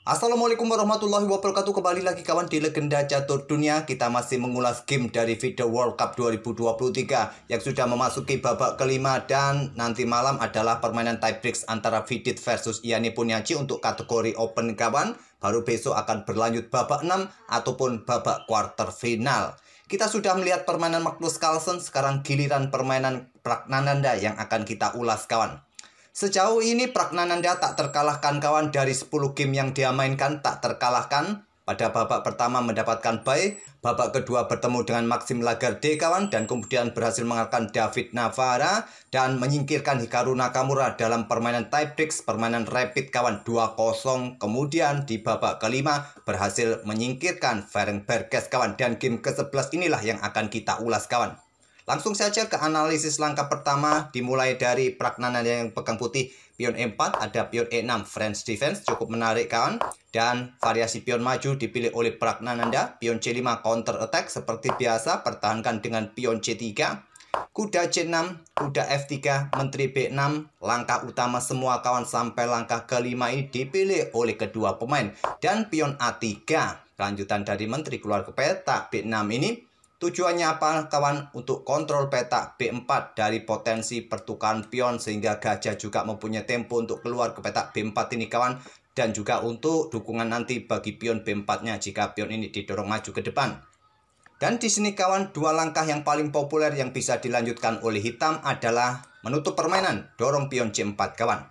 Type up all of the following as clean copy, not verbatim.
Assalamualaikum warahmatullahi wabarakatuh. Kembali lagi kawan di Legenda Catur Dunia. Kita masih mengulas game dari video World Cup 2023 yang sudah memasuki babak kelima. Dan nanti malam adalah permainan tiebreak antara Vidit versus Iani Puniaci untuk kategori Open kawan. Baru besok akan berlanjut babak 6 ataupun babak quarter final. Kita sudah melihat permainan Magnus Carlsen. Sekarang giliran permainan Praggnanandhaa yang akan kita ulas kawan. Sejauh ini Praggnanandhaa tak terkalahkan kawan. Dari 10 game yang dia mainkan tak terkalahkan. Pada babak pertama mendapatkan bye, babak kedua bertemu dengan Maxime Lagarde kawan, dan kemudian berhasil mengalahkan David Navara dan menyingkirkan Hikaru Nakamura dalam permainan tiebreak, permainan rapid kawan 2-0. Kemudian di babak kelima berhasil menyingkirkan Ferenc Perez kawan, dan game ke-11 inilah yang akan kita ulas kawan. Langsung saja ke analisis langkah pertama, dimulai dari Praggnanandhaa yang pegang putih. Pion E4, ada pion E6, French defense, cukup menarik kawan. Dan variasi pion maju dipilih oleh Praggnanandhaa. Pion C5 counter attack seperti biasa, pertahankan dengan pion C3. Kuda C6, kuda F3, menteri B6. Langkah utama semua kawan sampai langkah kelima ini dipilih oleh kedua pemain. Dan pion A3, lanjutan dari menteri keluar ke petak B6 ini. Tujuannya apa kawan? Untuk kontrol petak B4 dari potensi pertukaran pion, sehingga gajah juga mempunyai tempo untuk keluar ke petak B4 ini kawan. Dan juga untuk dukungan nanti bagi pion B4-nya jika pion ini didorong maju ke depan. Dan di sini kawan, dua langkah yang paling populer yang bisa dilanjutkan oleh hitam adalah menutup permainan, dorong pion C4 kawan.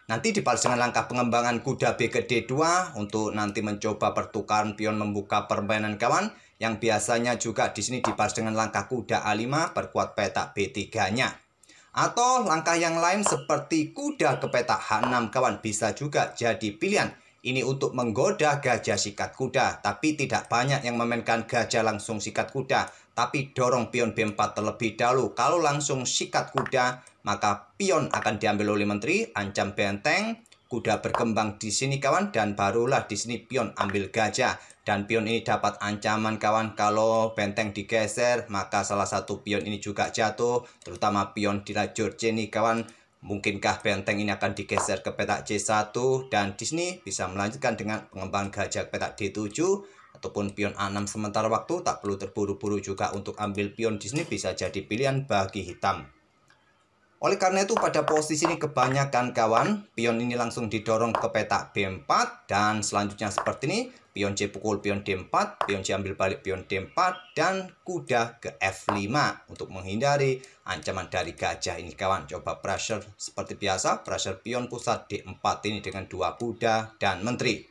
Nanti dibalas dengan langkah pengembangan kuda B ke D2 untuk nanti mencoba pertukaran pion membuka permainan kawan. Yang biasanya juga di sini dibalas dengan langkah kuda A5 perkuat petak B3-nya. Atau langkah yang lain seperti kuda ke petak H6 kawan, bisa juga jadi pilihan. Ini untuk menggoda gajah sikat kuda, tapi tidak banyak yang memainkan gajah langsung sikat kuda, tapi dorong pion B4 terlebih dahulu. Kalau langsung sikat kuda, maka pion akan diambil oleh menteri, ancam benteng, kuda berkembang di sini kawan, dan barulah di sini pion ambil gajah. Dan pion ini dapat ancaman kawan, kalau benteng digeser, maka salah satu pion ini juga jatuh, terutama pion di lajur C ini kawan. Mungkinkah benteng ini akan digeser ke petak C1, dan di sini bisa melanjutkan dengan pengembangan gajah ke petak D7 ataupun pion A6 sementara waktu. Tak perlu terburu-buru juga untuk ambil pion di sini, bisa jadi pilihan bagi hitam. Oleh karena itu pada posisi ini kebanyakan kawan, pion ini langsung didorong ke petak B4, dan selanjutnya seperti ini, pion C pukul pion D4, pion C ambil balik pion D4, dan kuda ke F5 untuk menghindari ancaman dari gajah ini kawan. Coba pressure seperti biasa, pressure pion pusat D4 ini dengan dua kuda dan menteri.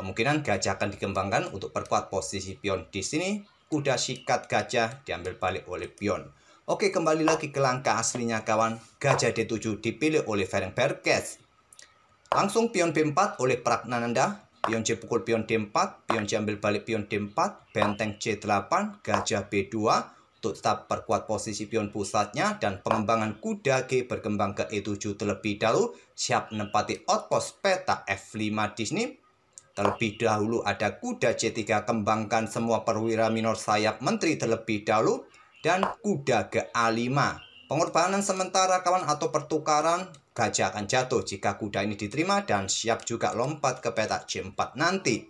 Kemungkinan gajah akan dikembangkan untuk perkuat posisi pion di sini. Kuda sikat gajah diambil balik oleh pion. Oke, kembali lagi ke langkah aslinya kawan. Gajah D7 dipilih oleh Ferenc Perez. Langsung pion B4 oleh Praggnanandhaa. Pion C pukul pion D4, pion C ambil balik pion D4, benteng C8, gajah B2 untuk tetap perkuat posisi pion pusatnya, dan pengembangan kuda G berkembang ke E7 terlebih dahulu, siap menempati outpost petak F5 di sini. Terlebih dahulu ada kuda C3, kembangkan semua perwira minor sayap menteri terlebih dahulu, dan kuda ke A5. Pengorbanan sementara kawan atau pertukaran, gajah akan jatuh jika kuda ini diterima, dan siap juga lompat ke petak C4 nanti.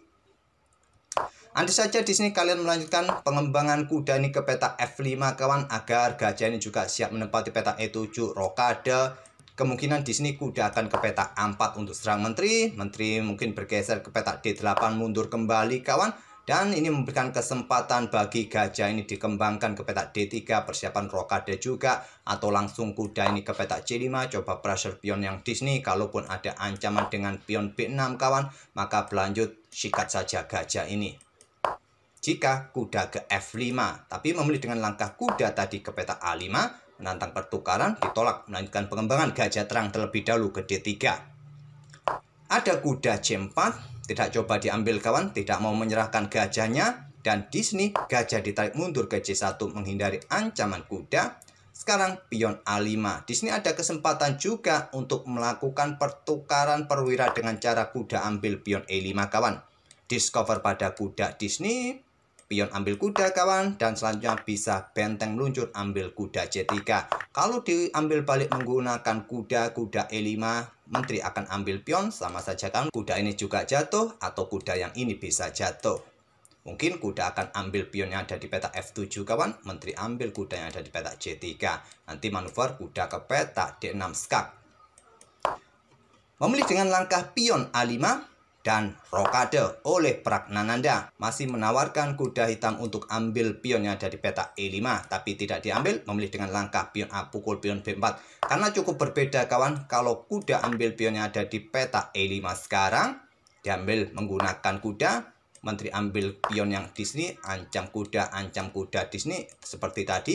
Andai saja di sini kalian melanjutkan pengembangan kuda ini ke petak F5 kawan, agar gajah ini juga siap menempati petak E7 rokade. Kemungkinan di sini kuda akan ke petak A4 untuk serang menteri. Menteri mungkin bergeser ke petak D8 mundur kembali kawan. Dan ini memberikan kesempatan bagi gajah ini dikembangkan ke petak D3, persiapan rokade juga. Atau langsung kuda ini ke petak C5, coba pressure pion yang di sini. Kalaupun ada ancaman dengan pion B6 kawan, maka berlanjut sikat saja gajah ini. Jika kuda ke F5, tapi memilih dengan langkah kuda tadi ke petak A5, menantang pertukaran, ditolak, melanjutkan pengembangan gajah terang terlebih dahulu ke D3. Ada kuda C4, tidak coba diambil kawan, tidak mau menyerahkan gajahnya, dan di sini gajah ditarik mundur ke C1 menghindari ancaman kuda. Sekarang pion A5. Di sini ada kesempatan juga untuk melakukan pertukaran perwira dengan cara kuda ambil pion E5 kawan. Discover pada kuda di sini. pion ambil kuda kawan, dan selanjutnya bisa benteng meluncur ambil kuda C3. Kalau diambil balik menggunakan kuda E5, menteri akan ambil pion, sama saja kan kuda ini juga jatuh atau kuda yang ini bisa jatuh. Mungkin kuda akan ambil pion yang ada di peta F7 kawan, menteri ambil kuda yang ada di peta C3. Nanti manuver kuda ke peta D6 skak. Memilih dengan langkah pion A5 dan rokade oleh Pragnananda. Masih menawarkan kuda hitam untuk ambil pion yang ada di peta E5, tapi tidak diambil. Memilih dengan langkah pion A pukul pion B4. Karena cukup berbeda kawan, kalau kuda ambil pion yang ada di peta E5 sekarang, diambil menggunakan kuda. Menteri ambil pion yang di sini, ancam kuda di sini seperti tadi.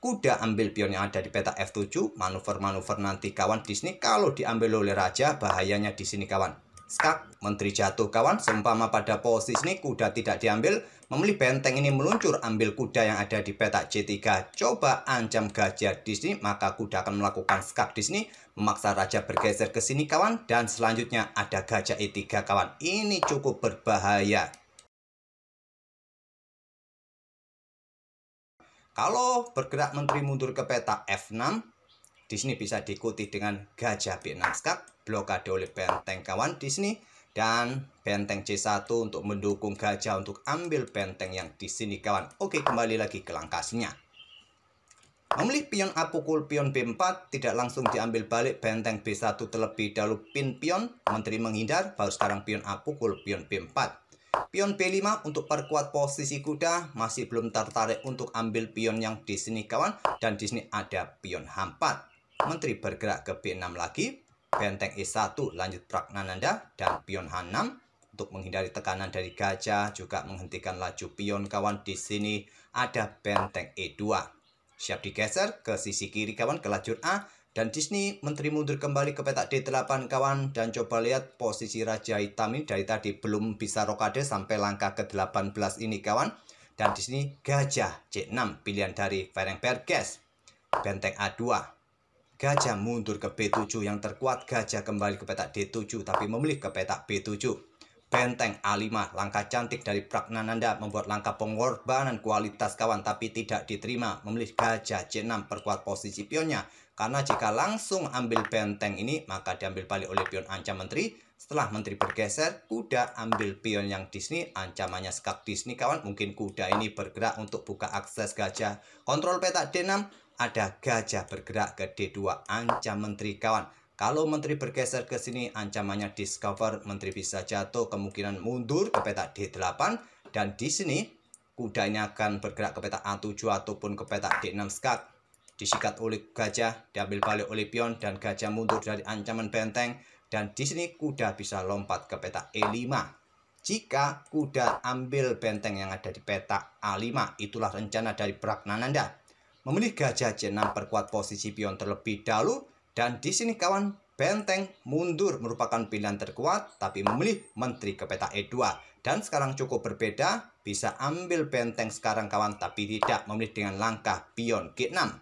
Kuda ambil pion yang ada di peta F7, manuver-manuver nanti kawan di sini. Kalau diambil oleh raja, bahayanya di sini kawan. Skak, menteri jatuh kawan, seumpama pada posisi ini kuda tidak diambil, memilih benteng ini meluncur ambil kuda yang ada di peta C3. Coba ancam gajah di sini, maka kuda akan melakukan skak di sini, memaksa raja bergeser ke sini kawan, dan selanjutnya ada gajah E3 kawan. Ini cukup berbahaya. Kalau bergerak menteri mundur ke peta F6, di sini bisa diikuti dengan gajah B6 skak, blokade oleh benteng kawan di sini, dan benteng C1 untuk mendukung gajah untuk ambil benteng yang di sini kawan. Oke, kembali lagi ke langkahnya. Memilih pion A pukul pion B4, tidak langsung diambil balik benteng B1 terlebih dahulu pin pion, menteri menghindar, baru sekarang pion A pukul pion B4. Pion B5 untuk perkuat posisi kuda, masih belum tertarik untuk ambil pion yang di sini kawan, dan di sini ada pion H4. Menteri bergerak ke B6 lagi, benteng E1 lanjut Pragnananda, dan pion H6 untuk menghindari tekanan dari gajah, juga menghentikan laju pion kawan. Di sini ada benteng E2. Siap digeser ke sisi kiri kawan, ke lajur A, dan di sini menteri mundur kembali ke peta D8 kawan, dan coba lihat posisi raja hitam ini dari tadi belum bisa rokade sampai langkah ke-18 ini kawan. Dan di sini gajah C6 pilihan dari Ferenc Perez. Benteng A2. Gajah mundur ke B7, yang terkuat gajah kembali ke peta D7 tapi memilih ke peta B7. Benteng A5, langkah cantik dari Pragnananda, membuat langkah pengorbanan kualitas kawan tapi tidak diterima. Memilih gajah C6, perkuat posisi pionnya, karena jika langsung ambil benteng ini maka diambil balik oleh pion ancam menteri. Setelah menteri bergeser, kuda ambil pion yang di sini, ancamannya skak di sini kawan. Mungkin kuda ini bergerak untuk buka akses gajah. Kontrol peta D6, ada gajah bergerak ke D2, ancam menteri kawan. Kalau menteri bergeser ke sini, ancamannya discover, menteri bisa jatuh, kemungkinan mundur ke peta D8, dan di sini kuda ini akan bergerak ke peta A7 ataupun ke peta D6 skak. Disikat oleh gajah, diambil balik oleh pion, dan gajah mundur dari ancaman benteng, dan di sini kuda bisa lompat ke peta E5. Jika kuda ambil benteng yang ada di peta A5, itulah rencana dari Pragnananda. Memilih gajah C6, perkuat posisi pion terlebih dahulu, dan di sini kawan, benteng mundur merupakan pilihan terkuat, tapi memilih menteri ke peta E2. Dan sekarang cukup berbeda, bisa ambil benteng sekarang kawan, tapi tidak, memilih dengan langkah pion G6.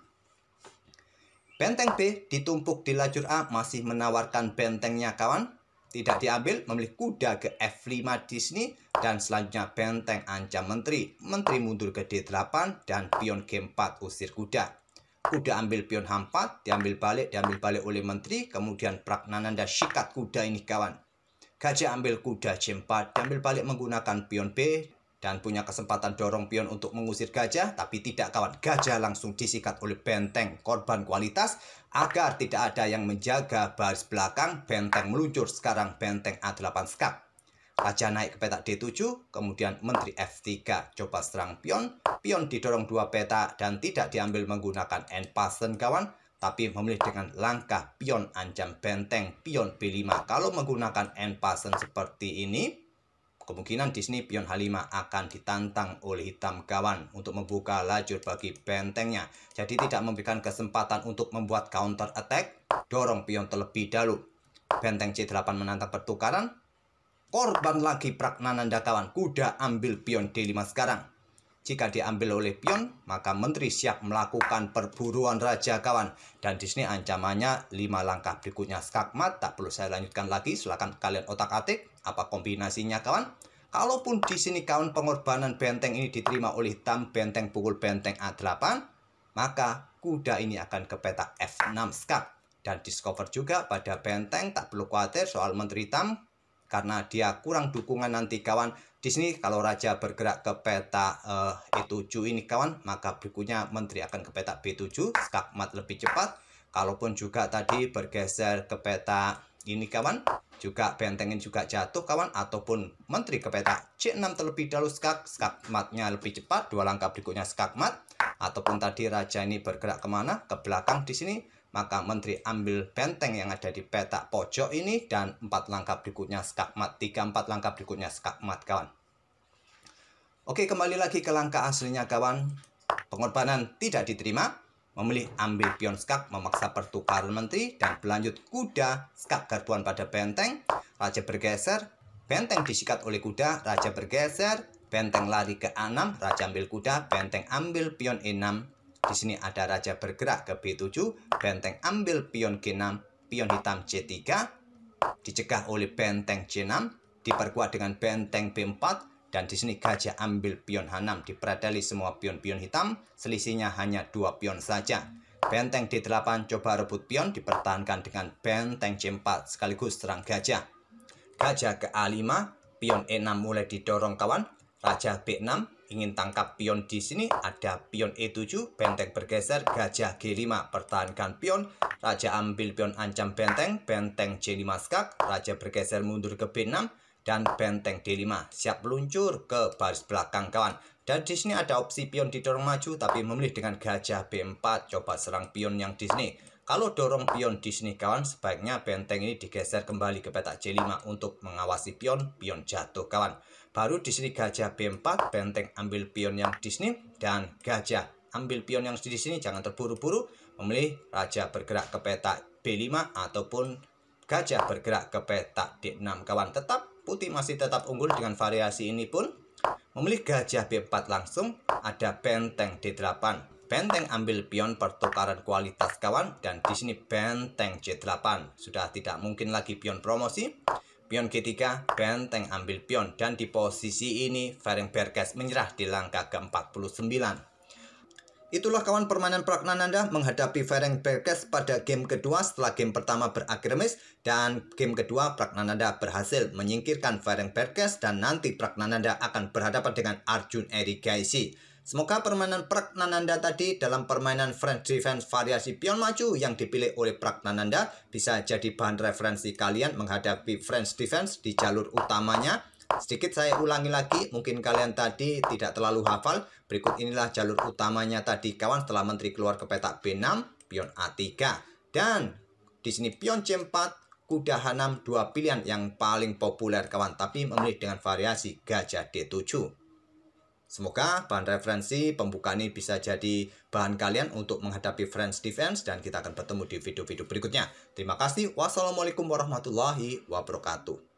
Benteng B ditumpuk di lajur A, masih menawarkan bentengnya kawan. Tidak diambil, memilih kuda ke F5 di sini, dan selanjutnya benteng ancam menteri. Menteri mundur ke D8, dan pion G4 usir kuda. Kuda ambil pion H4, diambil balik oleh menteri, kemudian Pragnananda sikat kuda ini kawan. Gajah ambil kuda C4, diambil balik menggunakan pion B, dan punya kesempatan dorong pion untuk mengusir gajah, tapi tidak kawan. Gajah langsung disikat oleh benteng, korban kualitas, agar tidak ada yang menjaga baris belakang. Benteng meluncur, sekarang benteng A8 skak. Raja naik ke peta D7, kemudian menteri F3, coba serang pion. Pion didorong dua peta dan tidak diambil menggunakan end passen kawan, tapi memilih dengan langkah pion ancam benteng, pion B5. Kalau menggunakan end passen seperti ini, kemungkinan di sini pion H5 akan ditantang oleh hitam kawan untuk membuka lajur bagi bentengnya. Jadi tidak memberikan kesempatan untuk membuat counter attack, dorong pion terlebih dahulu. Benteng C8 menantang pertukaran. Korban lagi Pragnananda kawan, kuda ambil pion D5 sekarang. Jika diambil oleh pion, maka menteri siap melakukan perburuan raja kawan. Dan di sini ancamannya 5 langkah berikutnya skakmat, tak perlu saya lanjutkan lagi, silakan kalian otak-atik apa kombinasinya kawan. Kalaupun di sini kawan pengorbanan benteng ini diterima oleh hitam, benteng pukul benteng A8, maka kuda ini akan ke petak F6 skak. Dan discover juga pada benteng, tak perlu khawatir soal menteri hitam, karena dia kurang dukungan nanti kawan. Di sini kalau raja bergerak ke peta E7 ini kawan, maka berikutnya menteri akan ke peta B7, skak mat lebih cepat. Kalaupun juga tadi bergeser ke peta ini kawan, juga bentengin juga jatuh kawan, ataupun menteri ke peta C6 terlebih dahulu skak matnya lebih cepat, 2 langkah berikutnya skak mat, ataupun tadi raja ini bergerak kemana, ke belakang di sini, maka menteri ambil benteng yang ada di peta pojok ini, dan 4 langkah berikutnya skak mat, 3-4 langkah berikutnya skak mat kawan. Oke, kembali lagi ke langkah aslinya kawan. Pengorbanan tidak diterima, memilih ambil pion skak, memaksa pertukaran menteri, dan berlanjut kuda skak garbuan pada benteng. Raja bergeser, benteng disikat oleh kuda, raja bergeser, benteng lari ke A6, raja ambil kuda, benteng ambil pion E6. Di sini ada raja bergerak ke B7, benteng ambil pion G6, pion hitam C3, dicegah oleh benteng C6, diperkuat dengan benteng B4. Dan di sini gajah ambil pion H6, dipradali semua pion-pion hitam, selisihnya hanya 2 pion saja. Benteng D8 coba rebut pion, dipertahankan dengan benteng C4 sekaligus serang gajah. Gajah ke A5, pion E6 mulai didorong kawan. Raja B6 ingin tangkap pion di sini, ada pion E7, benteng bergeser, gajah G5 pertahankan pion. Raja ambil pion ancam benteng, benteng C5 skak, raja bergeser mundur ke B6. Dan benteng D5 siap meluncur ke baris belakang kawan. Dan di sini ada opsi pion didorong maju, tapi memilih dengan gajah B4 coba serang pion yang di sini. Kalau dorong pion di sini kawan, sebaiknya benteng ini digeser kembali ke petak C5 untuk mengawasi pion jatuh kawan. Baru di sini gajah B4, benteng ambil pion yang di sini, dan gajah ambil pion yang di sini. Jangan terburu-buru, memilih raja bergerak ke petak B5 ataupun gajah bergerak ke petak D6 kawan. Tetap putih masih tetap unggul dengan variasi ini pun. Memilih gajah B4 langsung, ada benteng D8. Benteng ambil pion pertukaran kualitas kawan, dan di sini benteng C8. Sudah tidak mungkin lagi pion promosi. Pion G3, benteng ambil pion, dan di posisi ini Ferenc Perez menyerah di langkah ke-49. Itulah kawan permainan Pragnananda menghadapi Ferenc Perez pada game kedua setelah game pertama berakhir miss, dan game kedua Pragnananda berhasil menyingkirkan Ferenc Perez, dan nanti Pragnananda akan berhadapan dengan Arjun Erigaisi. Semoga permainan Pragnananda tadi dalam permainan French Defense variasi pion maju yang dipilih oleh Pragnananda bisa jadi bahan referensi kalian menghadapi French Defense di jalur utamanya. Sedikit saya ulangi lagi, mungkin kalian tadi tidak terlalu hafal. Berikut inilah jalur utamanya tadi kawan, setelah menteri keluar ke petak B6, pion A3. Dan di sini pion C4, kuda H6, 2 pilihan yang paling populer kawan, tapi memilih dengan variasi gajah D7. Semoga bahan referensi pembukaan ini bisa jadi bahan kalian untuk menghadapi French Defense, dan kita akan bertemu di video-video berikutnya. Terima kasih. Wassalamualaikum warahmatullahi wabarakatuh.